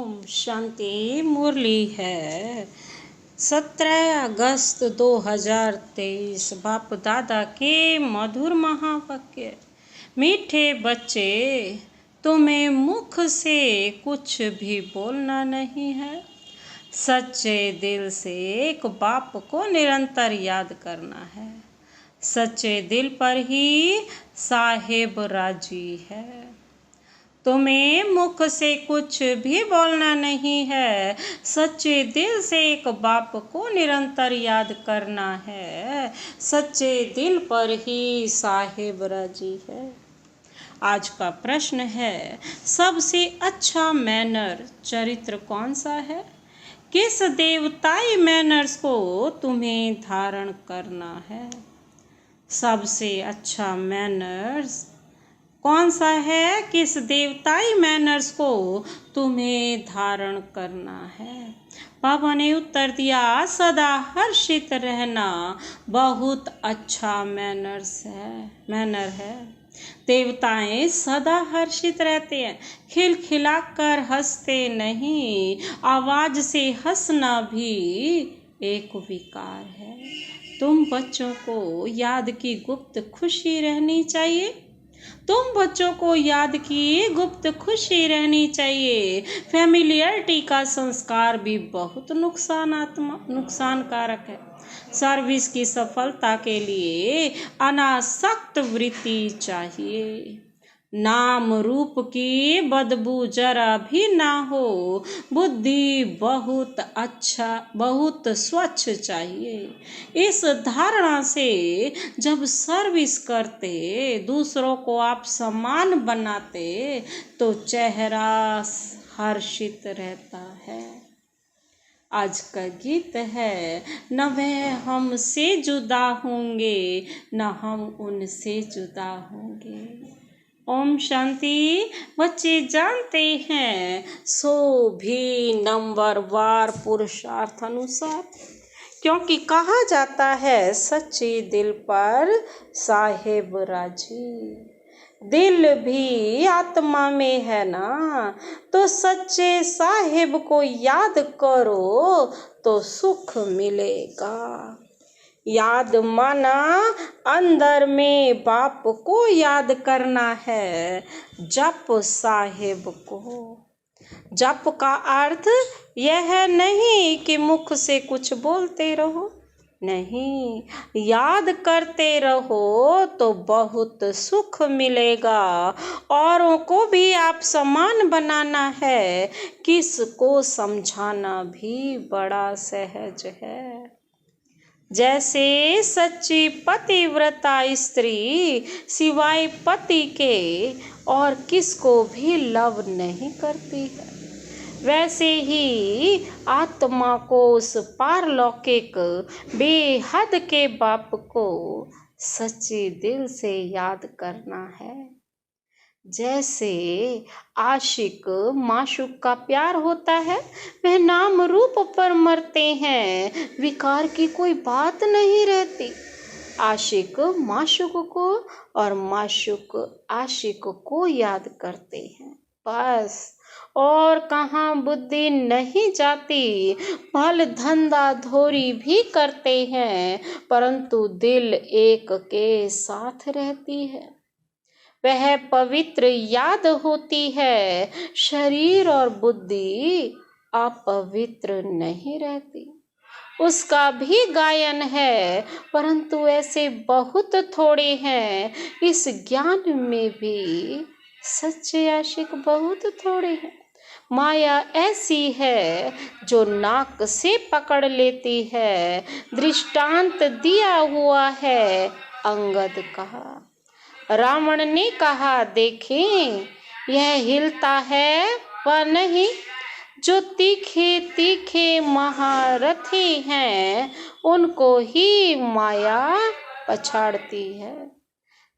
ओम शांति। मुरली है 17 अगस्त 2023। बाप दादा के मधुर महावाक्य। मीठे बच्चे, तुम्हें मुख से कुछ भी बोलना नहीं है। सच्चे दिल से एक बाप को निरंतर याद करना है। सच्चे दिल पर ही साहेब राजी है। तुम्हें मुख से कुछ भी बोलना नहीं है। सच्चे दिल से एक बाप को निरंतर याद करना है। सच्चे दिल पर ही साहेब राजी है। आज का प्रश्न है, सबसे अच्छा मैनर चरित्र कौन सा है? किस देवताई मैनर्स को तुम्हें धारण करना है? सबसे अच्छा मैनर्स कौन सा है? किस देवताई मैनर्स को तुम्हें धारण करना है? बाबा ने उत्तर दिया, सदा हर्षित रहना बहुत अच्छा मैनर है। देवताएं सदा हर्षित रहते हैं, खिलखिलाकर हंसते नहीं। आवाज से हंसना भी एक विकार है। तुम बच्चों को याद की गुप्त खुशी रहनी चाहिए। फैमिलियरिटी का संस्कार भी बहुत नुकसानकारक है। सर्विस की सफलता के लिए अनासक्त वृत्ति चाहिए। नाम रूप की बदबू जरा भी ना हो। बुद्धि बहुत स्वच्छ चाहिए। इस धारणा से जब सर्विस करते, दूसरों को आप सम्मान बनाते, तो चेहरा हर्षित रहता है। आज का गीत है, न वह हमसे जुदा होंगे, न हम उनसे जुदा होंगे। ओम शांति। बच्चे जानते हैं, सो भी नंबरवार पुरुषार्थ अनुसार, क्योंकि कहा जाता है सच्चे दिल पर साहेब राजी। दिल भी आत्मा में है ना, तो सच्चे साहेब को याद करो तो सुख मिलेगा। याद माना अंदर में बाप को याद करना है, जप साहेब को। जप का अर्थ यह नहीं कि मुख से कुछ बोलते रहो, नहीं, याद करते रहो तो बहुत सुख मिलेगा। औरों को भी आप समान बनाना है। किसको समझाना भी बड़ा सहज है। जैसे सच्ची पतिव्रता स्त्री सिवाय पति के और किसको भी लव नहीं करती है, वैसे ही आत्मा को उस पारलौकिक बेहद के बाप को सच्चे दिल से याद करना है। जैसे आशिक माशूक का प्यार होता है, वह नाम रूप पर मरते हैं, विकार की कोई बात नहीं रहती। आशिक माशूक को और माशूक आशिक को याद करते हैं, बस। और कहाँ बुद्धि नहीं जाती। भल धंधा धोरी भी करते हैं, परंतु दिल एक के साथ रहती है। वह पवित्र याद होती है। शरीर और बुद्धि अपवित्र नहीं रहती। उसका भी गायन है, परंतु ऐसे बहुत थोड़े हैं। इस ज्ञान में भी सच्चे आशिक बहुत थोड़े हैं। माया ऐसी है जो नाक से पकड़ लेती है। दृष्टांत दिया हुआ है अंगद का। रावण ने कहा, देखें यह हिलता है व नहीं। जो तीखे तीखे महारथी हैं, उनको ही माया पछाड़ती है।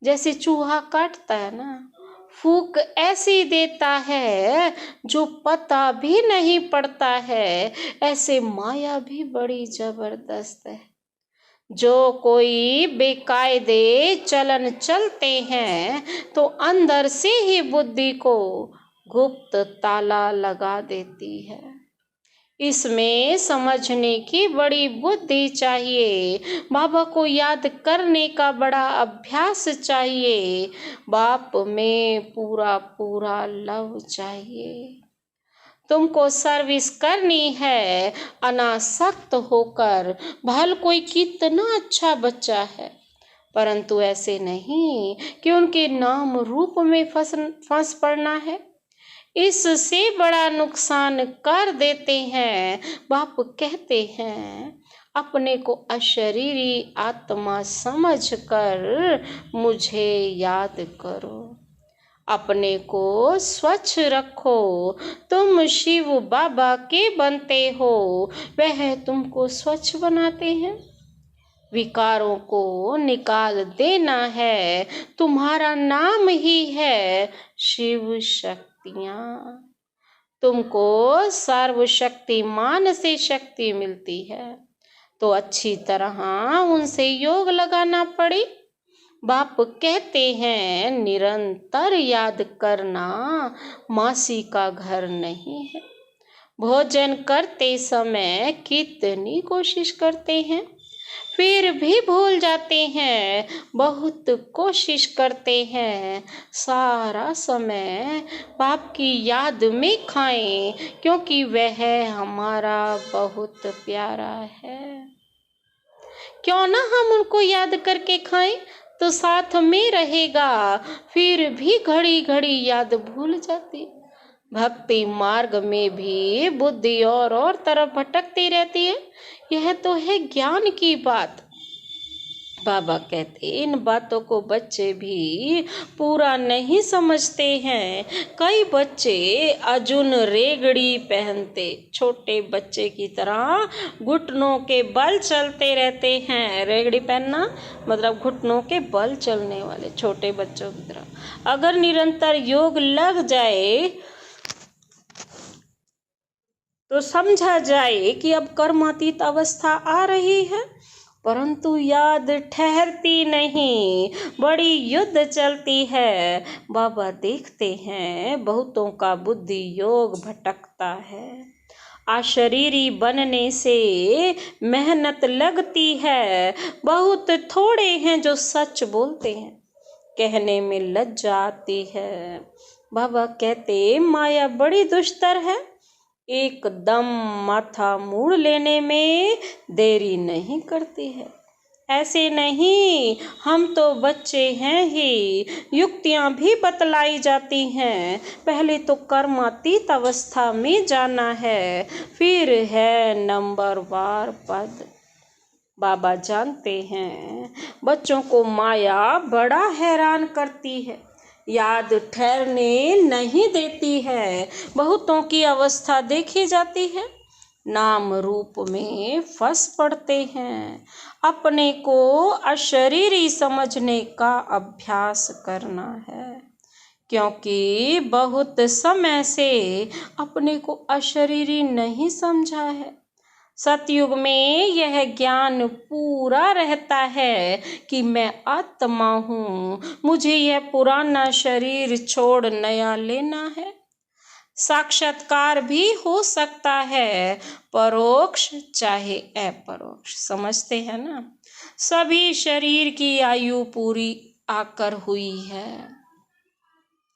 जैसे चूहा काटता है ना, फूंक ऐसी देता है जो पता भी नहीं पड़ता है। ऐसे माया भी बड़ी जबरदस्त है। जो कोई बेकायदे चलन चलते हैं, तो अंदर से ही बुद्धि को गुप्त ताला लगा देती है। इसमें समझने की बड़ी बुद्धि चाहिए। बाबा को याद करने का बड़ा अभ्यास चाहिए। बाप में पूरा पूरा लव चाहिए। तुमको सर्विस करनी है अनासक्त होकर। भल कोई कितना अच्छा बच्चा है, परंतु ऐसे नहीं कि उनके नाम रूप में फंस पड़ना है। इससे बड़ा नुकसान कर देते हैं। बाप कहते हैं अपने को अशरीरी आत्मा समझकर मुझे याद करो। अपने को स्वच्छ रखो। तुम शिव बाबा के बनते हो, वह तुमको स्वच्छ बनाते हैं। विकारों को निकाल देना है। तुम्हारा नाम ही है शिव शक्तियाँ। तुमको सर्वशक्तिमान से शक्ति मिलती है, तो अच्छी तरह उनसे योग लगाना पड़े। बाप कहते हैं निरंतर याद करना मासी का घर नहीं है। भोजन करते समय कितनी कोशिश करते हैं, फिर भी भूल जाते हैं। बहुत कोशिश करते हैं, सारा समय बाप की याद में खाएं, क्योंकि वह हमारा बहुत प्यारा है। क्यों ना हम उनको याद करके खाएं, तो साथ में रहेगा। फिर भी घड़ी घड़ी याद भूल जाती। भक्ति मार्ग में भी बुद्धि और तरफ भटकती रहती है। यह तो है ज्ञान की बात। बाबा कहते इन बातों को बच्चे भी पूरा नहीं समझते हैं। कई बच्चे अर्जुन रेगड़ी पहनते, छोटे बच्चे की तरह घुटनों के बल चलते रहते हैं। रेगड़ी पहनना मतलब घुटनों के बल चलने वाले छोटे बच्चों की तरह। अगर निरंतर योग लग जाए तो समझा जाए कि अब कर्मातीत अवस्था आ रही है, परंतु याद ठहरती नहीं, बड़ी युद्ध चलती है। बाबा देखते हैं बहुतों का बुद्धि योग भटकता है। अशरीरी बनने से मेहनत लगती है। बहुत थोड़े हैं जो सच बोलते हैं, कहने में लज्जा आती है। बाबा कहते माया बड़ी दुष्टर है, एकदम माथा मोड़ लेने में देरी नहीं करती है। ऐसे नहीं, हम तो बच्चे हैं ही, युक्तियां भी बतलाई जाती हैं। पहले तो कर्मातीत अवस्था में जाना है, फिर है नंबरवार पद। बाबा जानते हैं बच्चों को माया बड़ा हैरान करती है, याद ठहरने नहीं देती है। बहुतों की अवस्था देखी जाती है, नाम रूप में फंस पड़ते हैं। अपने को अशरीरी समझने का अभ्यास करना है, क्योंकि बहुत समय से अपने को अशरीरी नहीं समझा है। सतयुग में यह ज्ञान पूरा रहता है कि मैं आत्मा हूँ, मुझे यह पुराना शरीर छोड़ नया लेना है। साक्षात्कार भी हो सकता है, परोक्ष चाहे अपरोक्ष। समझते हैं ना? सभी शरीर की आयु पूरी आकर हुई है।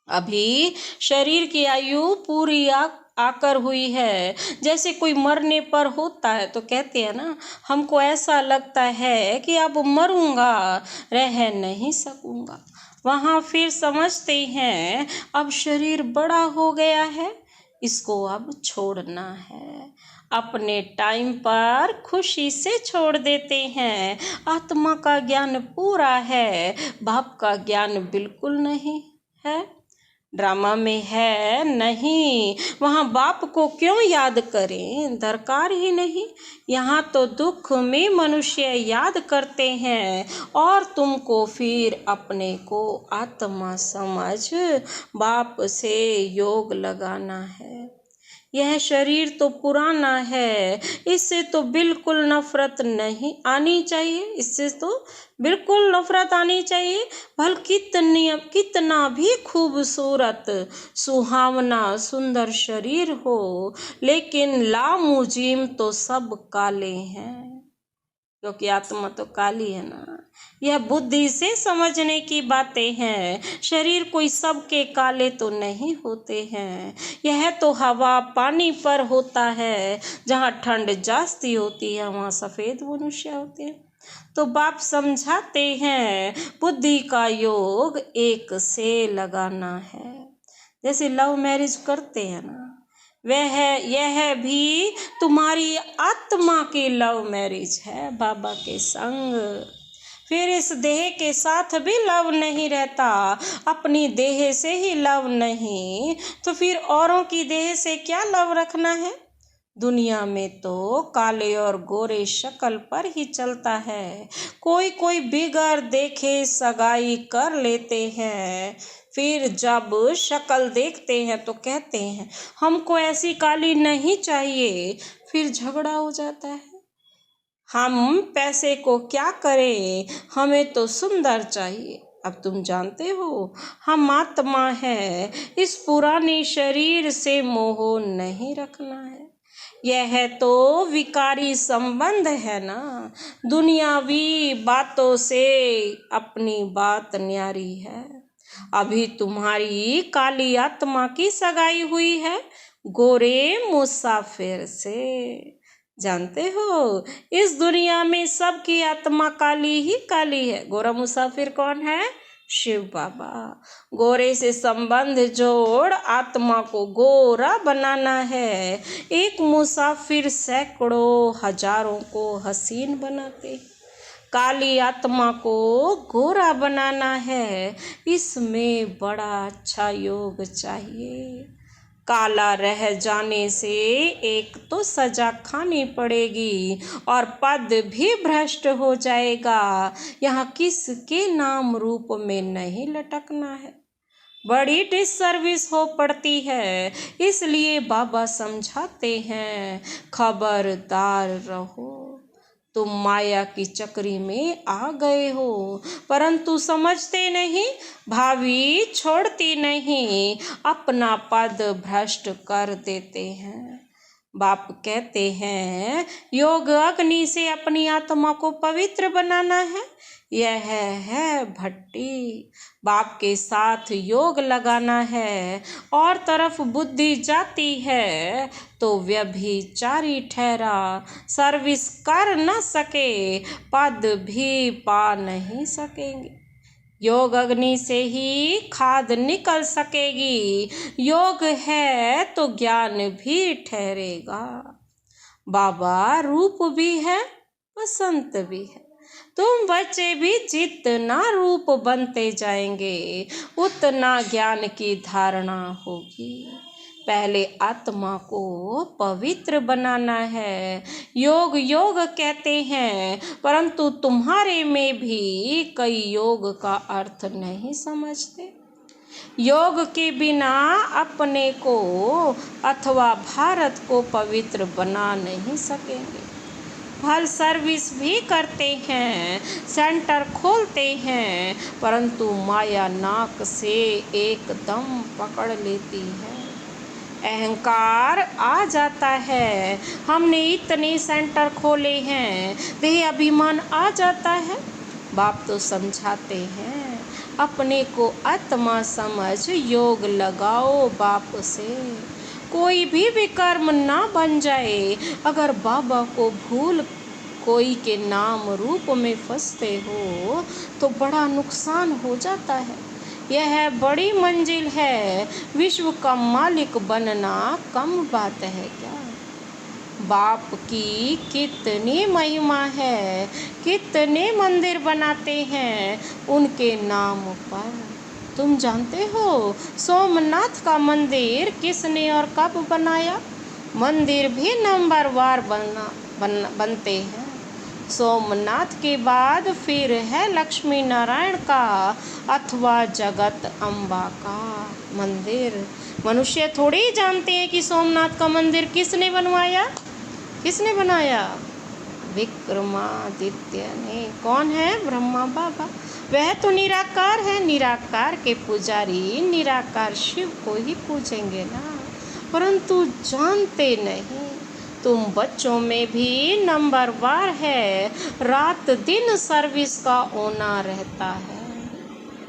अभी शरीर की आयु पूरी आकर हुई है। जैसे कोई मरने पर होता है तो कहते हैं ना, हमको ऐसा लगता है कि अब मरूंगा, रह नहीं सकूंगा। वहाँ फिर समझते हैं अब शरीर बड़ा हो गया है, इसको अब छोड़ना है। अपने टाइम पर खुशी से छोड़ देते हैं। आत्मा का ज्ञान पूरा है, बाप का ज्ञान बिल्कुल नहीं है। ड्रामा में है नहीं, वहाँ बाप को क्यों याद करें, दरकार ही नहीं। यहाँ तो दुख में मनुष्य याद करते हैं, और तुमको फिर अपने को आत्मा समझ बाप से योग लगाना है। यह शरीर तो पुराना है, इससे तो बिल्कुल नफरत नहीं आनी चाहिए, इससे तो बिल्कुल नफरत आनी चाहिए। भल कितना भी खूबसूरत, सुहावना, सुंदर शरीर हो, लेकिन लामुजीम तो सब काले हैं, क्योंकि आत्मा तो काली है ना। यह बुद्धि से समझने की बातें हैं। शरीर कोई सबके काले तो नहीं होते हैं। यह तो हवा पानी पर होता है। जहाँ ठंड जास्ती होती है वहाँ सफ़ेद मनुष्य होते हैं। तो बाप समझाते हैं बुद्धि का योग एक से लगाना है। जैसे लव मैरिज करते हैं ना, यह भी तुम्हारी आत्मा की लव मैरिज है बाबा के संग। फिर इस देह के साथ भी लव नहीं रहता, अपनी देह से ही लव नहीं, तो फिर औरों की देह से क्या लव रखना है। दुनिया में तो काले और गोरे शक्ल पर ही चलता है। कोई कोई बिगर देखे सगाई कर लेते हैं, फिर जब शक्ल देखते हैं तो कहते हैं हमको ऐसी काली नहीं चाहिए, फिर झगड़ा हो जाता है। हम पैसे को क्या करें, हमें तो सुंदर चाहिए। अब तुम जानते हो हम आत्मा है, इस पुराने शरीर से मोह नहीं रखना है। यह तो विकारी संबंध है ना, दुनियावी बातों से अपनी बात न्यारी है। अभी तुम्हारी काली आत्मा की सगाई हुई है गोरे मुसाफिर से। जानते हो इस दुनिया में सबकी आत्मा काली ही काली है। गोरा मुसाफिर कौन है? शिव बाबा। गोरे से संबंध जोड़ आत्मा को गोरा बनाना है। एक मुसाफिर सैकड़ों हजारों को हसीन बनाते, काली आत्मा को गोरा बनाना है। इसमें बड़ा अच्छा योग चाहिए। काला रह जाने से एक तो सजा खानी पड़ेगी और पद भी भ्रष्ट हो जाएगा। यहाँ किसके नाम रूप में नहीं लटकना है, बड़ी डिससर्विस हो पड़ती है। इसलिए बाबा समझाते हैं खबरदार रहो, तुम माया की चक्री में आ गए हो, परंतु समझते नहीं, भावी छोड़ती नहीं, अपना पद भ्रष्ट कर देते हैं। बाप कहते हैं योग अग्नि से अपनी आत्मा को पवित्र बनाना है। यह है भट्टी, बाप के साथ योग लगाना है। और तरफ बुद्धि जाती है तो व्यभिचारी ठहरा, सर्विस कर न सके, पद भी पा नहीं सकेंगे। योग अग्नि से ही खाद निकल सकेगी। योग है तो ज्ञान भी ठहरेगा। बाबा रूप भी है बसंत भी है। तुम बच्चे भी जितना रूप बनते जाएंगे उतना ज्ञान की धारणा होगी। पहले आत्मा को पवित्र बनाना है। योग योग कहते हैं, परंतु तुम्हारे में भी कई योग का अर्थ नहीं समझते। योग के बिना अपने को अथवा भारत को पवित्र बना नहीं सकेंगे। फल सर्विस भी करते हैं, सेंटर खोलते हैं, परंतु माया नाक से एकदम पकड़ लेती है। अहंकार आ जाता है, हमने इतने सेंटर खोले हैं, देह अभिमान आ जाता है। बाप तो समझाते हैं अपने को आत्मा समझ योग लगाओ बाप से। कोई भी विकर्म ना बन जाए। अगर बाबा को भूल कोई के नाम रूप में फंसते हो तो बड़ा नुकसान हो जाता है। यह बड़ी मंजिल है, विश्व का मालिक बनना कम बात है क्या। बाप की कितनी महिमा है, कितने मंदिर बनाते हैं उनके नाम पर। तुम जानते हो सोमनाथ का मंदिर किसने और कब बनाया? मंदिर भी नंबरवार बनते हैं। सोमनाथ के बाद फिर है लक्ष्मी नारायण का अथवा जगत अम्बा का मंदिर। मनुष्य थोड़ी ही जानते हैं कि सोमनाथ का मंदिर किसने बनवाया, किसने बनाया? विक्रमादित्य ने। कौन है? ब्रह्मा बाबा। वह तो निराकार है, निराकार के पुजारी निराकार शिव को ही पूजेंगे ना, परंतु जानते नहीं। तुम बच्चों में भी नंबरवार है, रात दिन सर्विस का ओना रहता है।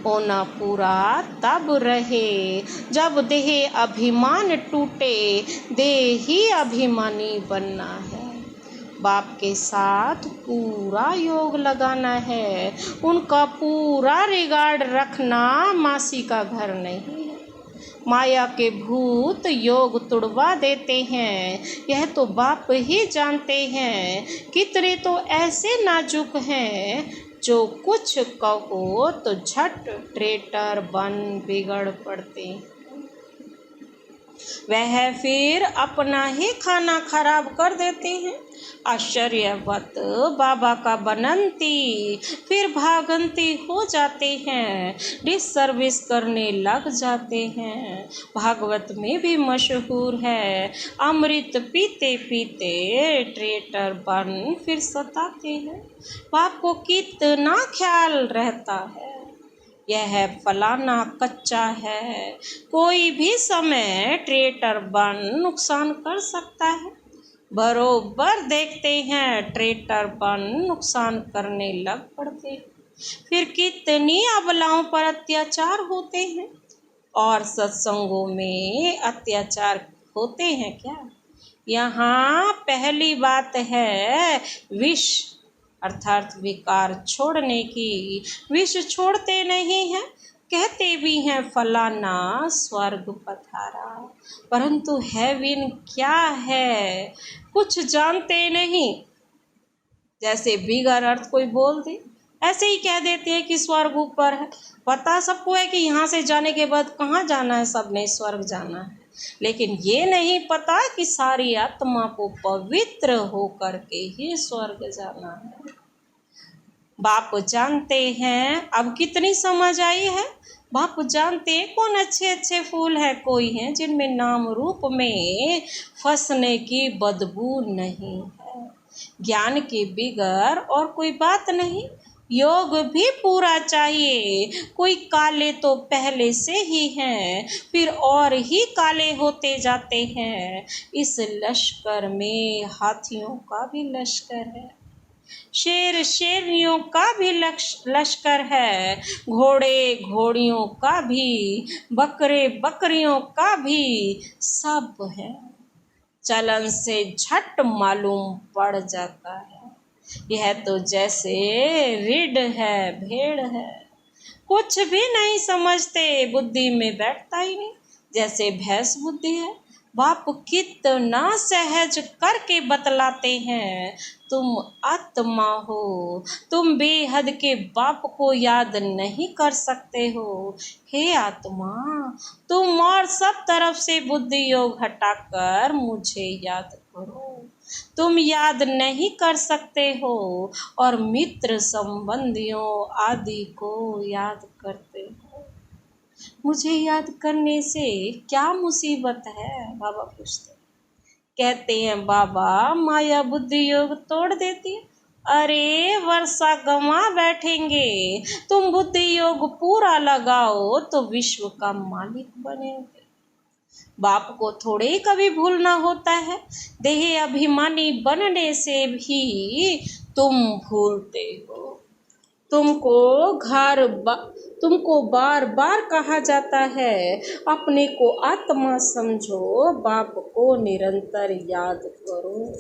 ओना पूरा तब रहे जब देह अभिमान टूटे, देह ही अभिमानी बनना है। बाप के साथ पूरा योग लगाना है, उनका पूरा रिगार्ड रखना, मासी का घर नहीं है। माया के भूत योग तुड़वा देते हैं, यह तो बाप ही जानते हैं। कितने तो ऐसे नाजुक हैं जो कुछ कहो तो झट ट्रेटर बन बिगड़ पड़ते। वह फिर अपना ही खाना खराब कर देते हैं। आश्चर्यवत बाबा का बनंती फिर भागंती हो जाते हैं, डिसर्विस करने लग जाते हैं। भागवत में भी मशहूर है, अमृत पीते पीते ट्रेटर बन फिर सताते हैं। बाप को कितना ख्याल रहता है, यह फलाना कच्चा है, कोई भी समय ट्रेटर बन नुकसान कर सकता है। बरोबर देखते हैं, ट्रेटर बन नुकसान करने लग पड़ते हैं। फिर कितनी अबलाओं पर अत्याचार होते हैं। और सत्संगों में अत्याचार होते हैं क्या? यहाँ पहली बात है विष अर्थात विकार छोड़ने की। विष छोड़ते नहीं हैं, कहते भी हैं फलाना स्वर्ग पधारा, परंतु हेवन क्या है कुछ जानते नहीं। जैसे बिगर अर्थ कोई बोल दे, ऐसे ही कह देते हैं कि स्वर्ग ऊपर है। पता सबको है कि यहाँ से जाने के बाद कहाँ जाना है, सबने स्वर्ग जाना है, लेकिन ये नहीं पता कि सारी आत्मा को पवित्र होकर के ही स्वर्ग जाना है। बाप जानते हैं, अब कितनी समझ आई है। बाप जानते हैं कौन अच्छे अच्छे फूल हैं, कोई हैं जिनमें नाम रूप में फंसने की बदबू नहीं है। ज्ञान के बिगर और कोई बात नहीं। योग भी पूरा चाहिए। कोई काले तो पहले से ही हैं, फिर और ही काले होते जाते हैं। इस लश्कर में हाथियों का भी लश्कर है, शेर शेरनियों का भी लश्कर है, घोड़े घोड़ियों का भी, बकरे बकरियों का भी, सब है। चलन से झट मालूम पड़ जाता है। यह तो जैसे रीढ़ है, भेड़ है, कुछ भी नहीं समझते, बुद्धि में बैठता ही नहीं, जैसे भैंस बुद्धि है। बाप कितना सहज करके बतलाते हैं, तुम आत्मा हो, तुम बेहद के बाप को याद नहीं कर सकते हो। हे आत्मा, तुम और सब तरफ से बुद्धि योग हटाकर मुझे याद करो। तुम याद नहीं कर सकते हो और मित्र संबंधियों आदि को याद करते हो। मुझे याद करने से क्या मुसीबत है? बाबा पूछते, कहते हैं बाबा माया बुद्धि योग तोड़ देती है। अरे वर्षा गंवा बैठेंगे, तुम बुद्धि योग पूरा लगाओ तो विश्व का मालिक बनेंगे। बाप को थोड़े कभी भूलना होता है, देह अभिमानी बनने से भी तुम भूलते हो। तुमको बार बार कहा जाता है अपने को आत्मा समझो, बाप को निरंतर याद करो।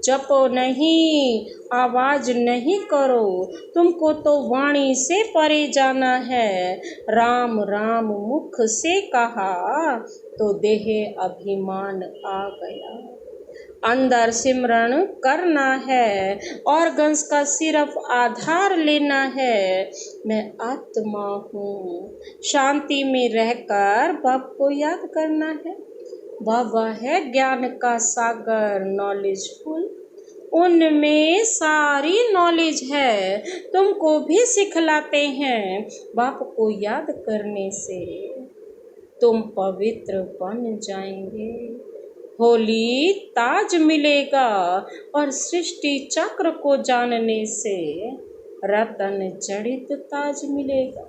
जपो नहीं, आवाज नहीं करो, तुमको तो वाणी से परे जाना है। राम राम मुख से कहा तो देह अभिमान आ गया। अंदर सिमरण करना है, ऑर्गन्स का सिर्फ आधार लेना है। मैं आत्मा हूँ, शांति में रहकर बाप को याद करना है। बाबा है ज्ञान का सागर, नॉलेजफुल, उनमें सारी नॉलेज है, तुमको भी सिखलाते हैं। बाप को याद करने से तुम पवित्र बन जाएंगे। होली ताज मिलेगा और सृष्टि चक्र को जानने से रतन जड़ित ताज मिलेगा।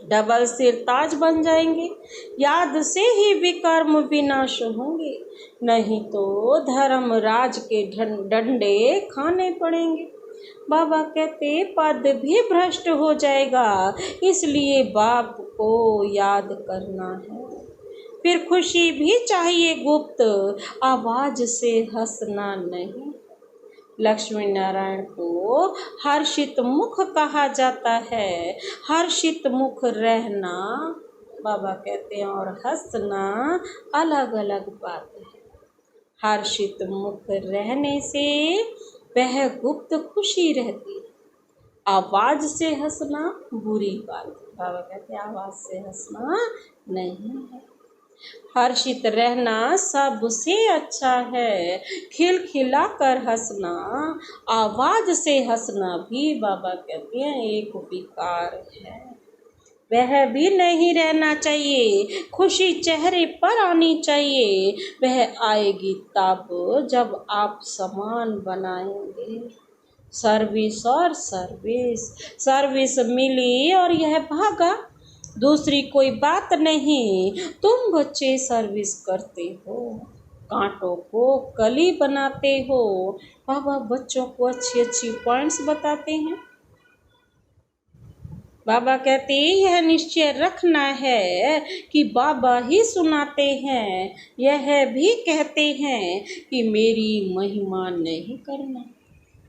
डबल सिर ताज बन जाएंगे। याद से ही विकर्म विनाश होंगे, नहीं तो धर्मराज के डंडे खाने पड़ेंगे। बाबा कहते पद भी भ्रष्ट हो जाएगा, इसलिए बाप को याद करना है। फिर खुशी भी चाहिए गुप्त, आवाज से हंसना नहीं। लक्ष्मी नारायण को हर्षित मुख कहा जाता है। हर्षित मुख रहना, बाबा कहते हैं, और हंसना अलग अलग बात है। हर्षित मुख रहने से वह गुप्त खुशी रहती है। आवाज से हंसना बुरी बात है। बाबा कहते हैं आवाज से हंसना नहीं है। हर्षित रहना सबसे अच्छा है। खिलखिलाकर हंसना, आवाज से हंसना भी बाबा कहते हैं एक विकार है। वह भी नहीं रहना चाहिए। खुशी चेहरे पर आनी चाहिए। वह आएगी तब जब आप समान बनाएंगे। सर्विस और सर्विस, सर्विस मिली और यह भागा, दूसरी कोई बात नहीं। तुम बच्चे सर्विस करते हो, कांटों को कली बनाते हो। बाबा बच्चों को अच्छी अच्छी पॉइंट्स बताते हैं। बाबा कहते यह निश्चय रखना है कि बाबा ही सुनाते हैं। यह भी कहते हैं कि मेरी महिमा नहीं करना।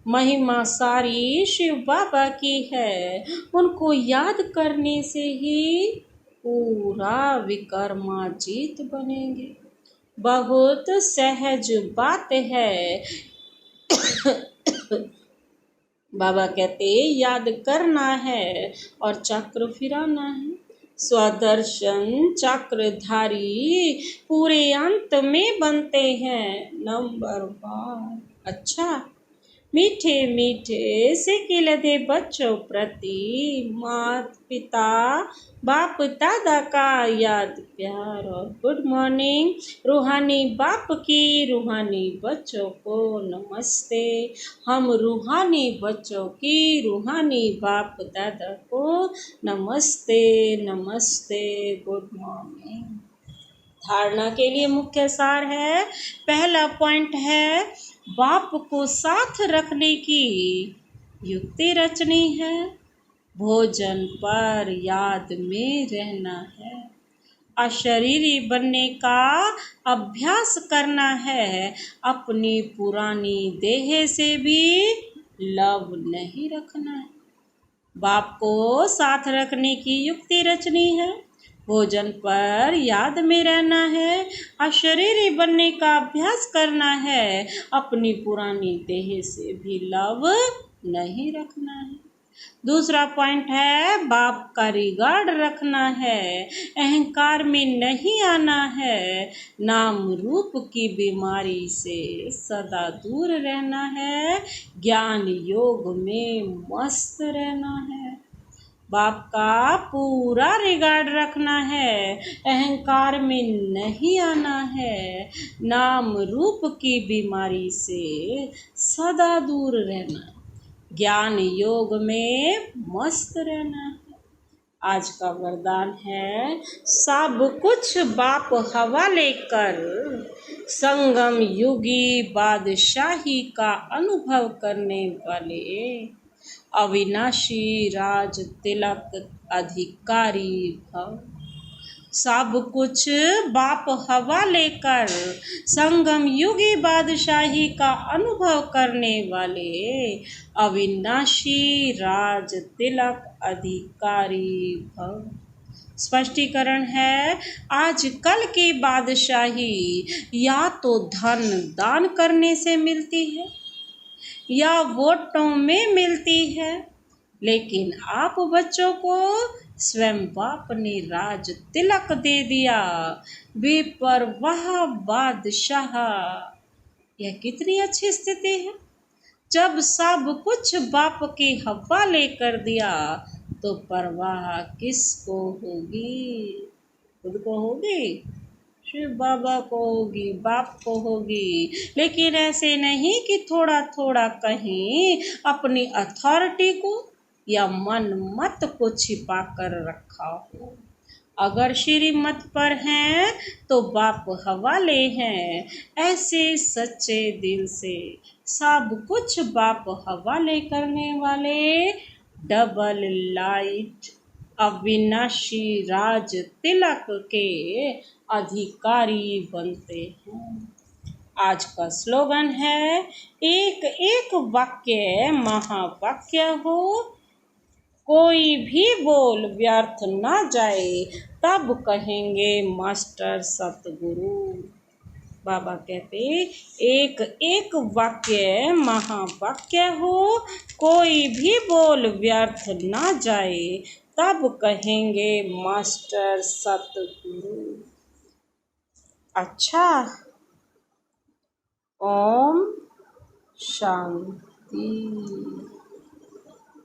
महिमा सारी शिव बाबा की है। उनको याद करने से ही पूरा विकर्माजीत बनेंगे। बहुत सहज बात है। बाबा कहते याद करना है और चक्र फिराना है। स्वदर्शन चक्रधारी पूरे अंत में बनते हैं नंबर 1। अच्छा, मीठे मीठे से खिलते बच्चों प्रति माता पिता बाप दादा का याद प्यार और गुड मॉर्निंग। रूहानी बाप की रूहानी बच्चों को नमस्ते। हम रूहानी बच्चों की रूहानी बाप दादा को नमस्ते नमस्ते, गुड मॉर्निंग। धारणा के लिए मुख्य सार है। पहला पॉइंट है बाप को साथ रखने की युक्ति रचनी है। भोजन पर याद में रहना है। अशरीरी बनने का अभ्यास करना है। अपनी पुरानी देह से भी लव नहीं रखना है। बाप को साथ रखने की युक्ति रचनी है। भोजन पर याद में रहना है। अशरीरी बनने का अभ्यास करना है। अपनी पुरानी देह से भी लव नहीं रखना है। दूसरा पॉइंट है बाप का रिगार्ड रखना है। अहंकार में नहीं आना है। नाम रूप की बीमारी से सदा दूर रहना है। ज्ञान योग में मस्त रहना है। बाप का पूरा रिगार्ड रखना है। अहंकार में नहीं आना है। नाम रूप की बीमारी से सदा दूर रहना है। ज्ञान योग में मस्त रहना है। आज का वरदान है सब कुछ बाप हवाले कर, संगम युगी बादशाही का अनुभव करने वाले अविनाशी राज तिलक अधिकारी भव। सब कुछ बाप हवाले कर, संगम युगी बादशाही का अनुभव करने वाले अविनाशी राज तिलक अधिकारी भव। स्पष्टीकरण है आजकल की बादशाही या तो धन दान करने से मिलती है या वोटों में मिलती है, लेकिन आप बच्चों को स्वयं बाप ने राज तिलक दे दिया। बेपरवाह बादशाह यह कितनी अच्छी स्थिति है। जब सब कुछ बाप के हवाले कर दिया तो परवाह किसको होगी? खुद को होगी, शिव बाबा को होगी, बाप को होगी। लेकिन ऐसे नहीं कि थोड़ा थोड़ा कहीं अपनी अथॉरिटी को या मन मत को छिपा कर रखा हो। अगर श्रीमत पर हैं तो बाप हवाले हैं, ऐसे सच्चे दिल से सब कुछ बाप हवाले करने वाले डबल लाइट अविनाशी राज तिलक के अधिकारी बनते हैं। आज का स्लोगन है, एक एक वाक्य महावाक्य हो, कोई भी बोल व्यर्थ ना जाए, तब कहेंगे मास्टर सतगुरु। बाबा कहते, एक एक वाक्य महावाक्य हो, कोई भी बोल व्यर्थ ना जाए, तब कहेंगे मास्टर सतगुरु। अच्छा, ओम शांति।